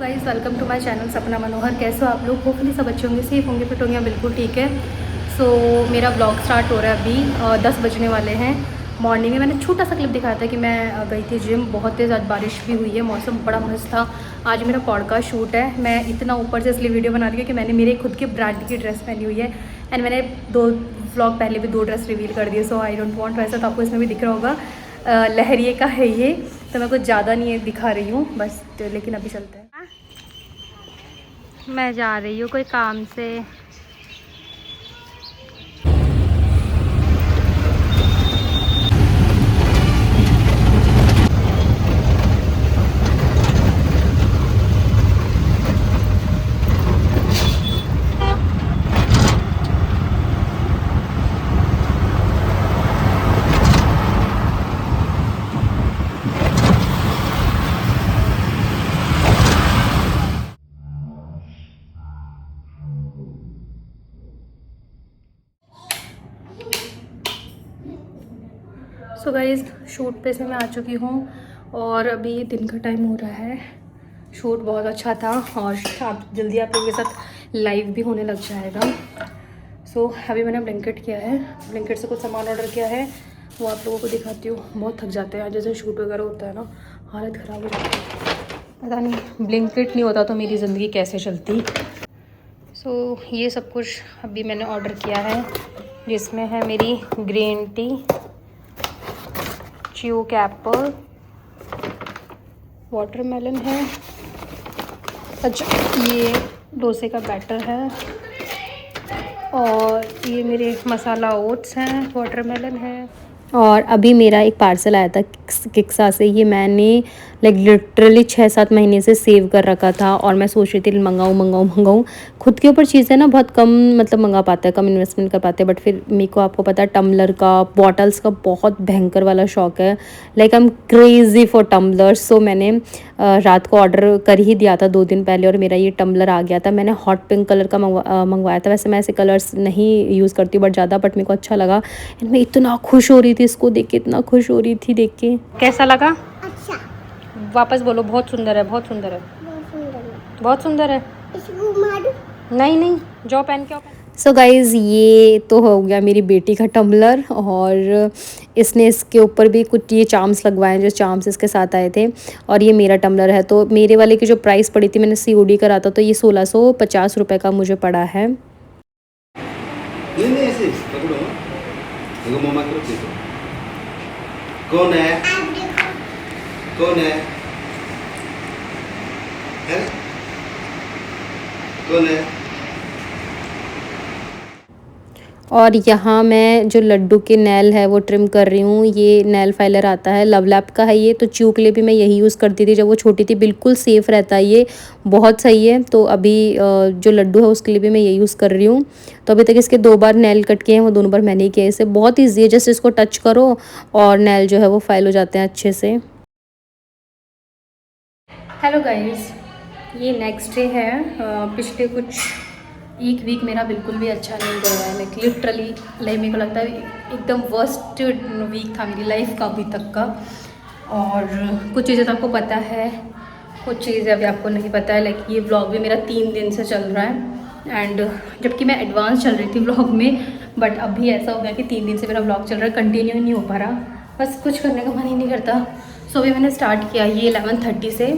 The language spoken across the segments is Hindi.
Guys, welcome to my channel Sapna Manohar. कैसे हो आप लोग? होपफुली सब अच्छे होंगे, सेफ होंगे, फिट होंगे, बिल्कुल ठीक है। सो मेरा ब्लॉग स्टार्ट हो रहा है अभी 10 बजने वाले हैं। मॉर्निंग में मैंने छोटा सा क्लिप दिखाया था कि मैं गई थी जिम। बहुत तेज़ आज बारिश भी हुई है, मौसम बड़ा मस्त था। आज मेरा पॉडकास्ट शूट है। मैं इतना ऊपर से इसलिए वीडियो बना रही हूँ कि मैंने मेरे खुद के ब्रांड की ड्रेस पहनी हुई है। एंड मैंने 2 व्लॉग पहले भी 2 ड्रेस रिवील कर दिए। सो आई डोंट वांट, वैसा तो आपको इसमें भी दिख रहा होगा। लहरिए का है ये, तो मैं कुछ ज़्यादा नहीं दिखा रही हूँ बस। तो लेकिन अभी चलते हैं। मैं जा रही हूँ कोई काम से। सो गाइस, शूट पे से मैं आ चुकी हूँ और अभी दिन का टाइम हो रहा है। शूट बहुत अच्छा था और आप जल्दी आप लोगों के साथ लाइव भी होने लग जाएगा। सो अभी मैंने ब्लैंकेट किया है, ब्लैंकेट से कुछ सामान ऑर्डर किया है, वो आप लोगों को दिखाती हूँ। बहुत थक जाते हैं जैसे शूट वगैरह होता है ना, हालत ख़राब हो जाती है। पता नहीं ब्लैंकेट नहीं होता तो मेरी ज़िंदगी कैसे चलती। सो ये सब कुछ अभी मैंने ऑर्डर किया है, जिसमें है मेरी ग्रीन टी, च्यूक एप्पल, वाटरमेलन है, अच्छा ये डोसे का बैटर है, और ये मेरे मसाला ओट्स हैं, वाटरमेलन है। और अभी मेरा एक पार्सल आया था किक्सा से। ये मैंने लिटरली 6-7 महीने से सेव कर रखा था और मैं सोच रही थी मंगाऊँ। खुद के ऊपर चीज़ें ना बहुत कम मंगा पाते हैं, कम इन्वेस्टमेंट कर पाते हैं। बट फिर मेरे को आपको पता है टम्बलर का, बॉटल्स का बहुत भयंकर वाला शौक है। Like I am crazy for tumblers. So मैंने रात को ऑर्डर कर ही दिया था 2 दिन पहले और मेरा ये टम्बलर आ गया था। मैंने हॉट पिंक कलर का मंगवाया था। वैसे मैं ऐसे कलर्स नहीं यूज़ करती हूँ बट मेरे को अच्छा लगा। एंड मैं इतना खुश हो रही थी इसको देख के, इतना खुश हो रही थी देख के। कैसा लगा? अच्छा। वापस बोलो, बहुत सुंदर है, बहुत सुंदर है, बहुत सुंदर है। नहीं, जाओ पहन के आओ। सो गाइज़, ये तो हो गया मेरी बेटी का टम्बलर और इसने इसके ऊपर भी कुछ ये चार्म्स लगवाए हैं, जो चार्म्स इसके साथ आए थे। और ये मेरा टम्बलर है। तो मेरे वाले की जो प्राइस पड़ी थी, मैंने COD करा था, तो ये 1650 रुपये का मुझे पड़ा है। नहीं ऐसे पकड़ो, देखो मम्मा की तरफ देखो। कौन है? कौन है? हैं? कौन है? और यहाँ मैं जो लड्डू के नेल है वो ट्रिम कर रही हूँ। ये नेल फाइलर आता है, लव लैप का है ये। तो च्यू के लिए भी मैं यही यूज़ करती थी जब वो छोटी थी। बिल्कुल सेफ़ रहता है ये, बहुत सही है। तो अभी जो लड्डू है उसके लिए भी मैं यही यूज़ कर रही हूँ। तो अभी तक इसके 2 बार नेल कट किए हैं, वो दोनों बार मैंने ही किए। इसे बहुत ईजी है, जस्ट इसको टच करो और नेल जो है वो फाइल हो जाते हैं अच्छे से। हेलो गाइस, ये नेक्स्ट डे है। पिछले कुछ 1 वीक मेरा बिल्कुल भी अच्छा नहीं गया है। लाइक लिटरली मेरे को लगता है एकदम वर्स्ट वीक था मेरी लाइफ का अभी तक का। और कुछ चीज़ें तो आपको पता है, कुछ चीज़ें अभी आपको नहीं पता है। लाइक ये व्लॉग भी मेरा 3 दिन से चल रहा है एंड जबकि मैं एडवांस चल रही थी व्लॉग में, बट अभी ऐसा हो गया कि 3 दिन से मेरा व्लॉग चल रहा है, कंटिन्यू नहीं हो पा रहा। बस कुछ करने का मन ही नहीं करता। सो अभी मैंने स्टार्ट किया ये 11:30 से।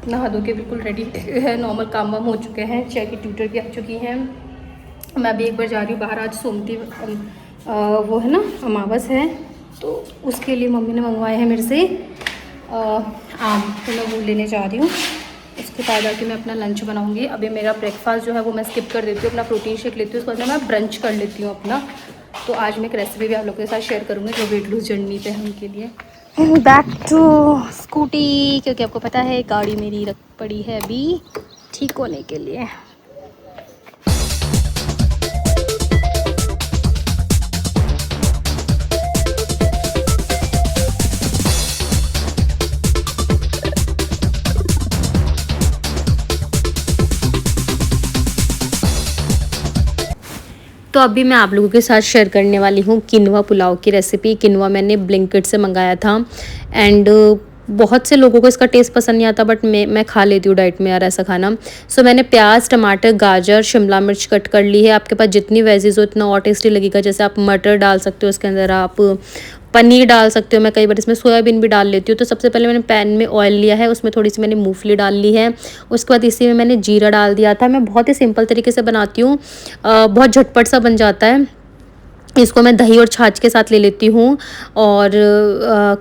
नहा धो के बिल्कुल रेडी है, नॉर्मल काम वाम हो चुके हैं, चाय की ट्यूटर भी आ चुकी हैं। मैं अभी एक बार जा रही हूँ बाहर। आज सोमती वो है ना, अमावस है, तो उसके लिए मम्मी ने मंगवाए हैं मेरे से आम, तो मैं वो लेने जा रही हूँ। उसके बाद आके मैं अपना लंच बनाऊँगी। अभी मेरा ब्रेकफास्ट जो है वो मैं स्किप कर देती हूँ, अपना प्रोटीन शेक लेती हूँ, उसके बाद मैं ब्रंच कर लेती हूँ अपना। तो आज मैं एक रेसिपी भी आप लोगों के साथ शेयर करूँगी जो वेट लूज़ जर्नी पे है उनके लिए। बैक टू स्कूटी, क्योंकि आपको पता है गाड़ी मेरी रख पड़ी है अभी ठीक होने के लिए। तो अभी मैं आप लोगों के साथ शेयर करने वाली हूँ किनवा पुलाव की रेसिपी। किनवा मैंने ब्लिंकिट से मंगाया था एंड बहुत से लोगों को इसका टेस्ट पसंद नहीं आता, बट मैं खा लेती हूँ डाइट में यार ऐसा खाना। सो मैंने प्याज, टमाटर, गाजर, शिमला मिर्च कट कर ली है। आपके पास जितनी वेजीज हो उतना और टेस्टी लगेगा। जैसे आप मटर डाल सकते हो उसके अंदर, आप पनीर डाल सकते हो। मैं कई बार इसमें सोयाबीन भी डाल लेती हूँ। तो सबसे पहले मैंने पैन में ऑयल लिया है, उसमें थोड़ी सी मैंने मूंगफली डाल ली है। उसके बाद इसी में मैंने जीरा डाल दिया था। मैं बहुत ही सिंपल तरीके से बनाती हूँ, बहुत झटपट सा बन जाता है। इसको मैं दही और छाछ के साथ ले लेती हूँ। और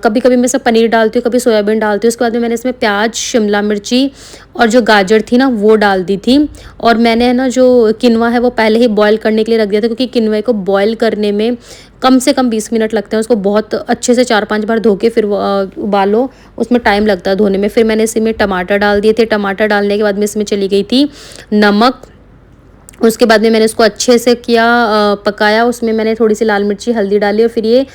कभी कभी मैं सब पनीर डालती हूँ, कभी सोयाबीन डालती हूँ। उसके बाद में मैंने इसमें प्याज, शिमला मिर्ची और जो गाजर थी ना वो डाल दी थी। और मैंने ना जो किनवा है वो पहले ही बॉईल करने के लिए रख दिया था, क्योंकि किनवे को बॉईल करने में कम से कम 20 मिनट लगते हैं। उसको बहुत अच्छे से 4-5 बार धो के फिर उबालो, उसमें टाइम लगता है धोने में। फिर मैंने इसमें टमाटर डाल दिए थे। टमाटर डालने के बाद में इसमें चली गई थी नमक। उसके बाद में मैंने इसको अच्छे से किया, पकाया। उसमें मैंने थोड़ी सी लाल मिर्ची, हल्दी डाली और फिर ये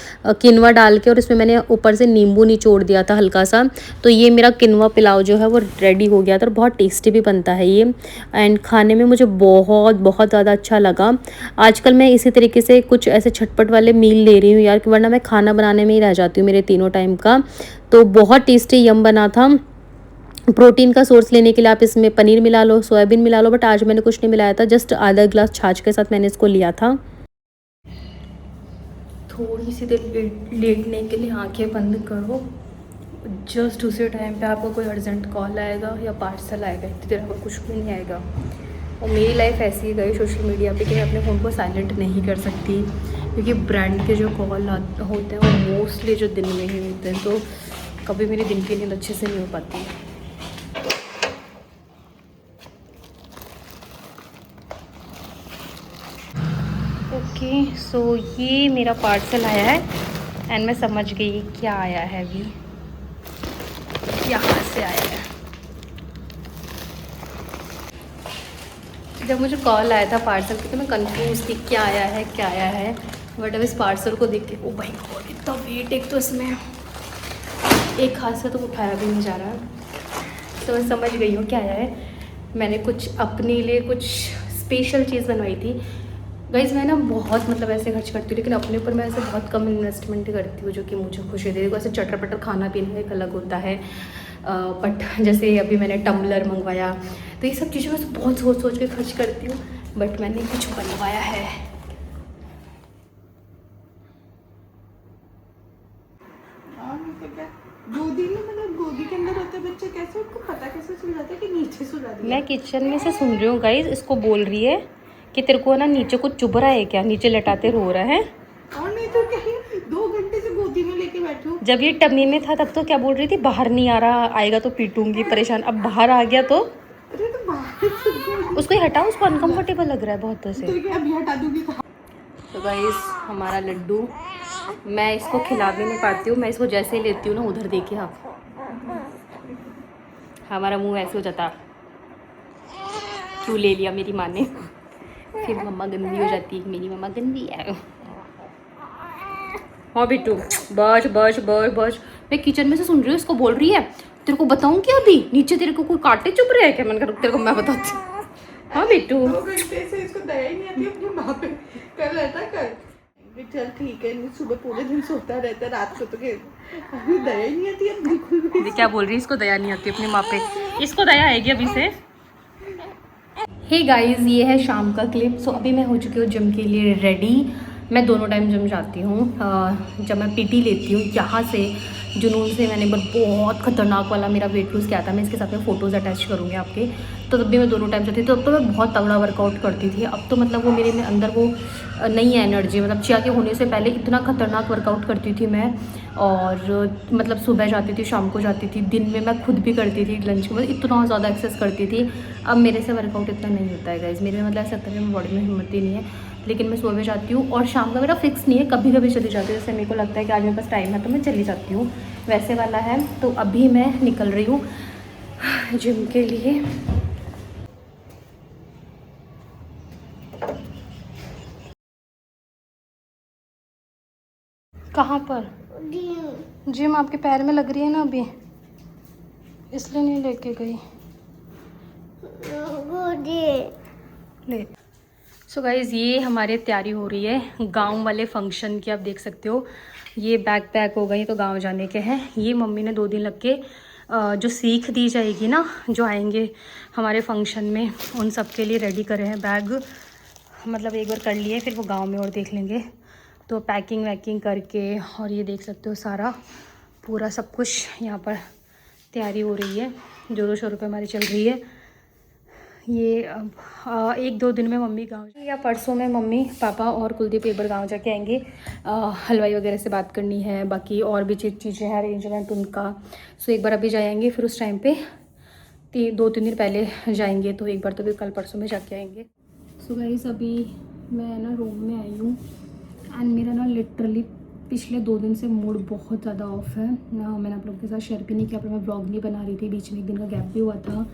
किनवा डाल के, और इसमें मैंने ऊपर से नींबू निचोड़ दिया था हल्का सा। तो ये मेरा किनवा पुलाव जो है वो रेडी हो गया था, और बहुत टेस्टी भी बनता है ये। एंड खाने में मुझे बहुत बहुत ज़्यादा अच्छा लगा। आजकल मैं इसी तरीके से कुछ ऐसे झटपट वाले मील ले रही हूँ यार, वरना मैं खाना बनाने में ही रह जाती हूँ मेरे तीनों टाइम का। तो बहुत टेस्टी यम बना था। प्रोटीन का सोर्स लेने के लिए आप इसमें पनीर मिला लो, सोयाबीन मिला लो, बट आज मैंने कुछ नहीं मिलाया था। जस्ट आधा गिलास छाछ के साथ मैंने इसको लिया था। थोड़ी सी देर लेटने के लिए आंखें बंद करो, जस्ट उसी टाइम पे आपको कोई अर्जेंट कॉल आएगा या पार्सल आएगा, इतनी देर आपको कुछ भी नहीं आएगा। और मेरी लाइफ ऐसी ही गई सोशल मीडिया पे कि मैं अपने फ़ोन को साइलेंट नहीं कर सकती, क्योंकि ब्रांड के जो कॉल होते हैं वो मोस्टली जो दिन में ही होते हैं। तो कभी मेरी दिन की नींद अच्छे से नहीं हो पाती। ओके, सो ये मेरा पार्सल आया है एंड मैं समझ गई क्या आया है। अभी यहाँ से आया है। जब मुझे कॉल आया था पार्सल की तो मैं कंफ्यूज थी क्या आया है क्या आया है। बट अब इस पार्सल को देख के, ओ भाई गॉड, इतना वेट एक तो इसमें, एक हाथ से तो उठाया भी नहीं जा रहा। तो मैं समझ गई हूँ क्या आया है। मैंने कुछ अपने लिए कुछ स्पेशल चीज़ बनवाई थी। गाइज़ मैं ना बहुत मतलब ऐसे खर्च करती हूँ, लेकिन अपने ऊपर मैं ऐसे बहुत कम इन्वेस्टमेंट करती हूँ जो कि मुझे खुशी दे। ऐसे चटर पटर खाना पीना एक अलग होता है, बट जैसे अभी मैंने टम्बलर मंगवाया, तो ये सब चीज़ें मैं बहुत सोच सोच के खर्च करती हूँ। बट मैंने कुछ बनवाया है। गोदी में, मतलब गोदी के अंदर होते बच्चे कैसे, उनको पता कैसे चल जाता है कि नीचे सुला दिया? मैं किचन में से सुन रही हूँ गाइज़, इसको बोल रही है कि तेरे को ना नीचे कुछ चुभ रहा है क्या, नीचे लटाते रो रहा है। और नहीं तो क्या, 2 घंटे से गोदी में लेके बैठी हूँ। जब ये टम्मी में था तब तो क्या बोल रही थी, बाहर नहीं आ रहा, आएगा तो पीटूंगी, परेशान। अब बाहर आ गया तो अरे तो बाहर से गोदी, उसको ही हटाओ, उसको अनकंफर्टेबल लग रहा है बहुत से। तो क्या अभी हटा दूंगी तो? तो गाइस हमारा लड्डू, मैं इसको खिला भी नहीं पाती हूँ। मैं इसको जैसे ही लेती हूँ ना, उधर देखिए आप, हमारा मुंह ऐसे हो जाता, क्यों ले लिया मेरी माँ ने। फिर मम्मा गंदी हो जाती है, मेरी मम्मा गंदी है। हाँ बिट्टू, बस बस बस बस। मैं किचन में से सुन रही हूँ, इसको बोल रही है तेरे को बताऊँ क्या अभी नीचे तेरे को कोई कांटे चुभ रहे हैं क्या। मैंने कहा तेरे को मैं बताती हूँ। हाँ बिट्टू, 2 घंटे से इसको दया ही नहीं आती अपनी माँ पे। कल रहता कर, चल ठीक है, सुबह पूरे दिन सोता रहता है, रात को तो अभी दया ही नहीं आती है बिल्कुल भी। क्या बोल रही है, इसको दया नहीं आती अपनी माँ पे, इसको दया आएगी अभी से। हे गाइस, ये है शाम का क्लिप। सो अभी मैं हो चुकी हूँ जिम के लिए रेडी। मैं दोनों टाइम जिम जाती हूँ। जब मैं पीटी लेती हूँ यहाँ से जुनून से, मैंने बहुत खतरनाक वाला मेरा वेट लूज़ किया था। मैं इसके साथ में फ़ोटोज़ अटैच करूँगी आपके। तो तब भी मैं दोनों टाइम जाती थी, तो अब तो मैं बहुत तगड़ा वर्कआउट करती थी। अब तो मतलब वो मेरे में अंदर वो नहीं है एनर्जी, मतलब चिया के होने से पहले इतना खतरनाक वर्कआउट करती थी मैं। और मतलब सुबह जाती थी, शाम को जाती थी, दिन में मैं खुद भी करती थी लंच में, इतना ज़्यादा एक्सरसाइज करती थी। अब मेरे से वर्कआउट इतना नहीं होता है गाइस, मेरे मतलब ऐसा लगता है मेरी बॉडी में हिम्मत ही नहीं है। लेकिन मैं सुबह जाती हूँ, और शाम का मेरा फिक्स नहीं है, कभी कभी चली जाती हूँ। जैसे मेरे को लगता है कि आज मेरे पास टाइम है तो मैं चली जाती हूँ, वैसे वाला है। तो अभी मैं निकल रही हूँ जिम के लिए। कहाँ पर? जिम आपके पैर में लग रही है ना अभी, इसलिए नहीं लेके गई। ले। सो गाइज़ ये हमारे तैयारी हो रही है गांव वाले फंक्शन की। आप देख सकते हो ये बैग पैक हो गई तो गांव जाने के हैं। ये मम्मी ने 2 दिन लग के जो सीख दी जाएगी ना, जो आएंगे हमारे फंक्शन में, उन सब के लिए रेडी करे हैं बैग। मतलब एक बार कर लिए, फिर वो गांव में और देख लेंगे। तो पैकिंग वैकिंग करके, और ये देख सकते हो सारा पूरा सब कुछ यहाँ पर तैयारी हो रही है। 200 रुपये हमारी चल रही है। ये अब 1-2 दिन में मम्मी गाँव, या परसों में मम्मी पापा और कुलदीप एक बार गाँव जाके आएंगे। हलवाई वगैरह से बात करनी है, बाकी और भी चीज़ें हैं अरेंजमेंट उनका। सो एक बार अभी जाएंगे, फिर उस टाइम पे 2-3 दिन पहले जाएंगे, तो एक बार तो भी कल परसों में जाके आएंगे। सो गाइस अभी मैं ना रूम में आई हूँ एंड मेरा ना लिटरली पिछले 2 दिन से मूड बहुत ज़्यादा ऑफ है ना। मैंने आप लोगों के साथ शेयर भी नहीं किया, पर मैं व्लॉग नहीं बना रही थी, बीच में 1 दिन का गैप भी हुआ था।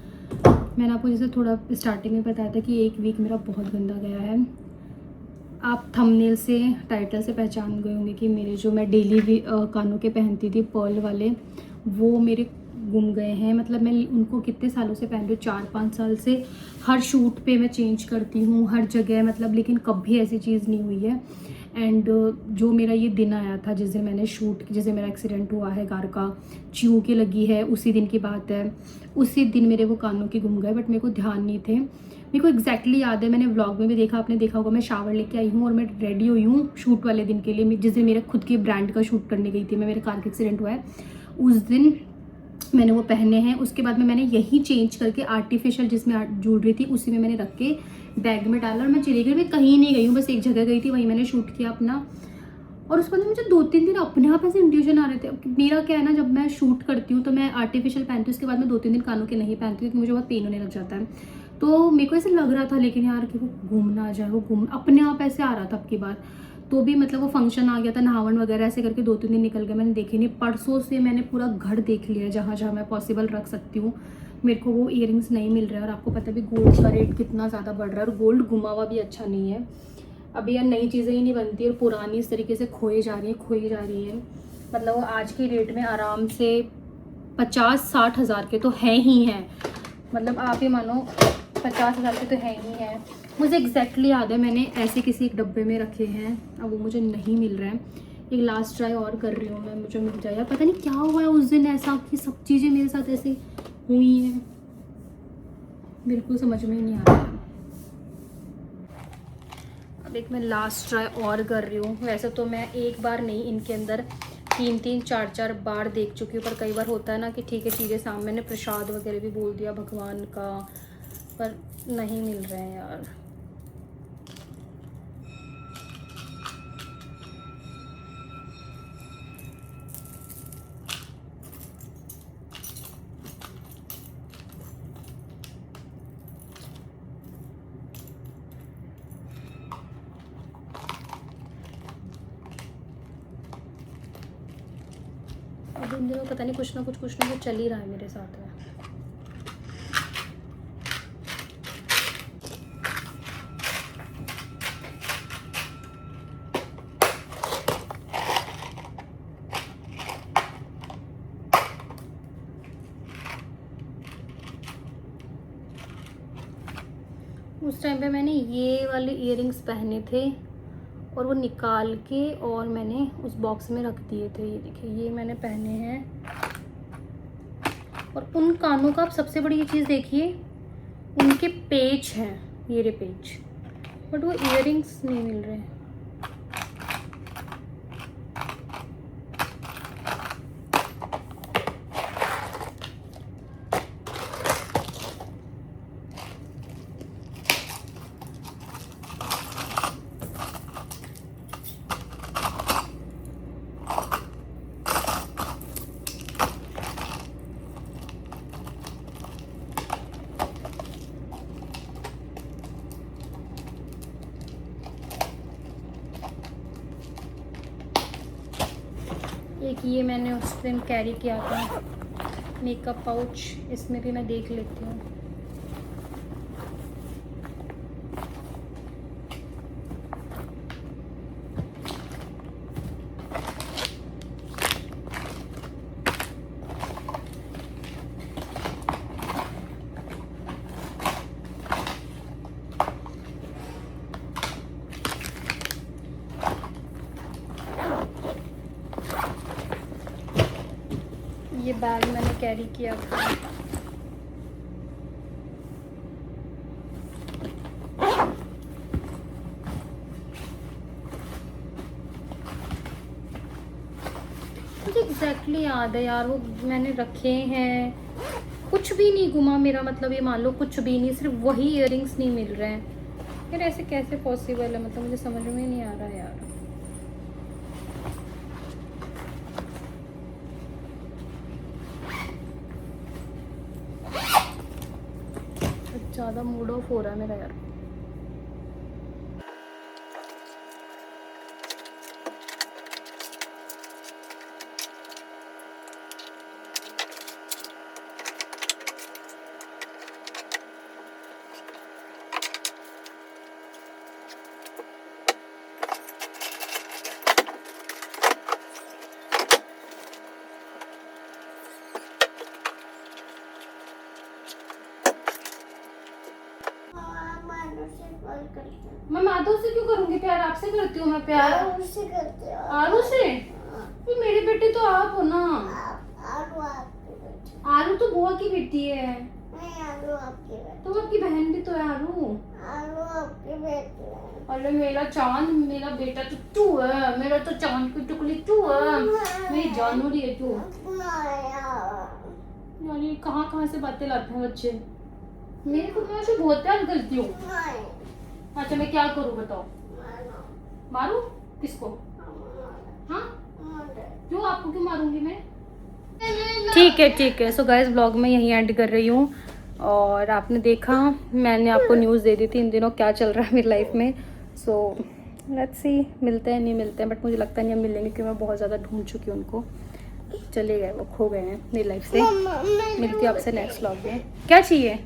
मैंने आपको जैसे थोड़ा स्टार्टिंग में बताया था कि 1 वीक मेरा बहुत गंदा गया है। आप थंबनेल से, टाइटल से पहचान गए होंगे कि मेरे जो मैं डेली कानों के पहनती थी पर्ल वाले, वो मेरे गुम गए हैं। मतलब मैं उनको कितने सालों से पहन रही हूँ, 4-5 साल से। हर शूट पे मैं चेंज करती हूँ, हर जगह, मतलब, लेकिन कभी ऐसी चीज़ नहीं हुई है। एंड जो मेरा ये दिन आया था जिस दिन मैंने शूट, जिस दिन मेरा एक्सीडेंट हुआ है, कार का च्यू के लगी है, उसी दिन की बात है। उसी दिन मेरे वो कानों के गुम गए, बट मेरे को ध्यान नहीं थे। मेरे को एग्जैक्टली याद है, मैंने व्लॉग में भी देखा, आपने देखा होगा, मैं शावर लेके आई हूँ और मैं रेडी हुई हूँ शूट वाले दिन के लिए, जिस दिन मेरे खुद के ब्रांड का शूट करने गई थी मैं। मेरे कार का एक्सीडेंट हुआ है उस दिन मैंने वो पहने हैं। उसके बाद में मैंने यही चेंज करके आर्टिफिशियल जिसमें ज्वेलरी थी उसी में मैंने रख के बैग में डाला और मैं चली गई। मैं कहीं नहीं गई हूँ, बस एक जगह गई थी, वहीं मैंने शूट किया अपना। और उसके बाद मुझे 2-3 दिन अपने आप ऐसे इंट्यूशन आ रहे थे। मेरा क्या है ना, जब मैं शूट करती हूँ तो मैं आर्टिफिशियल पहनती हूँ, उसके बाद मैं 2-3 दिन कानों के नहीं पहनती हूँ क्योंकि मुझे बहुत पेन होने लग जाता है। तो मेरे को ऐसे लग रहा था, लेकिन यार कि वो घूम ना जाए, वो घूम अपने आप ऐसे आ रहा था। अब की बार तो भी मतलब वो फंक्शन आ गया था, नहावन वगैरह, ऐसे करके 2-3 दिन निकल गए, मैंने देखे नहीं। परसों से मैंने पूरा घर देख लिया जहाँ जहाँ मैं पॉसिबल रख सकती हूँ। मेरे को वो इयररिंग्स नहीं मिल रहा है, और आपको पता भी गोल्ड का रेट कितना ज़्यादा बढ़ रहा है, और गोल्ड घुमा हुआ भी अच्छा नहीं है। अभी यार नई चीज़ें ही नहीं बनती, और पुरानी इस तरीके से खोई जा रही है। मतलब वो आज की डेट में आराम से 50-60 हज़ार के तो हैं ही हैं। मतलब आप ही मानो 50 हज़ार के तो हैं ही हैं। मुझे एग्जैक्टली याद है, मैंने ऐसे किसी एक डब्बे में रखे हैं, अब वो मुझे नहीं मिल रहा है। एक लास्ट ट्राई और कर रही हूँ मैं, मुझे मिल जाएगा। पता नहीं क्या हुआ है उस दिन ऐसा कि सब चीज़ें मेरे साथ ऐसे हुई हैं, बिल्कुल समझ में ही नहीं आ रहा है। अब एक मैं लास्ट ट्राई और कर रही हूँ। वैसे तो मैं एक बार नहीं, इनके अंदर 3-3, 4-4 बार देख चुकी हूँ, पर कई बार होता है ना कि ठीक है चीज़ें सामने, मैंने प्रसाद वगैरह भी बोल दिया भगवान का, पर नहीं मिल रहे हैं यार। अब इन दिनों पता नहीं कुछ ना कुछ चल ही रहा है मेरे साथ में। उस टाइम पे मैंने ये वाले इयररिंग्स पहने थे और वो निकाल के और मैंने उस बॉक्स में रख दिए थे। ये देखिए, ये मैंने पहने हैं। और उन कानों का आप सबसे बड़ी ये चीज़ देखिए, उनके पेच हैं, ये रे पेच, बट वो इयररिंग्स नहीं मिल रहे हैं। एक ये मैंने उस दिन कैरी किया था मेकअप पाउच, इसमें भी मैं देख लेती हूँ। बैग मैंने कैरी किया था। मुझे एग्जैक्टली याद है यार, वो मैंने रखे हैं, कुछ भी नहीं घुमा मेरा, मतलब ये मान लो कुछ भी नहीं, सिर्फ वही इयररिंग्स नहीं मिल रहे हैं यार। ऐसे कैसे पॉसिबल है, मतलब मुझे समझ में नहीं आ रहा यार। ज़्यादा मूड ऑफ हो रहा है मेरा यार। मैं माधव से क्यों करूंगी प्यार, आपसे करती हूँ मैं प्यार। आरू से? तो मेरी बेटी तो आप हो ना। आरू तो बुआ की बेटी है। तो आपकी बहन भी तो है आरू। अरे मेरा चांद, मेरा बेटा तो तू है, मेरा तो चांद की टुकड़ी तू है, मेरी जानवरी है तू। यानी कहाँ से बातें लाते हैं बच्चे। मेरे को मैं ऐसे बहुत प्यार करती हूँ। अच्छा मैं क्या करूँ बताओ? मारूं? किसको? हाँ? क्यों, आपको क्यों मारूंगी मैं? ठीक है। सो गाइस ब्लॉग में यहीं एंड कर रही हूँ। और आपने देखा, मैंने आपको न्यूज़ दे दी थी इन दिनों क्या चल रहा है मेरी लाइफ में। सो लेट्स सी मिलते हैं नहीं मिलते हैं, बट मुझे लगता नहीं हम मिलेंगे क्योंकि मैं बहुत ज़्यादा ढूंढ चुकी हूँ उनको। चले गए, वो खो गए हैं मेरी लाइफ से। मिलती हूँ आपसे नेक्स्ट व्लॉग में। क्या चाहिए?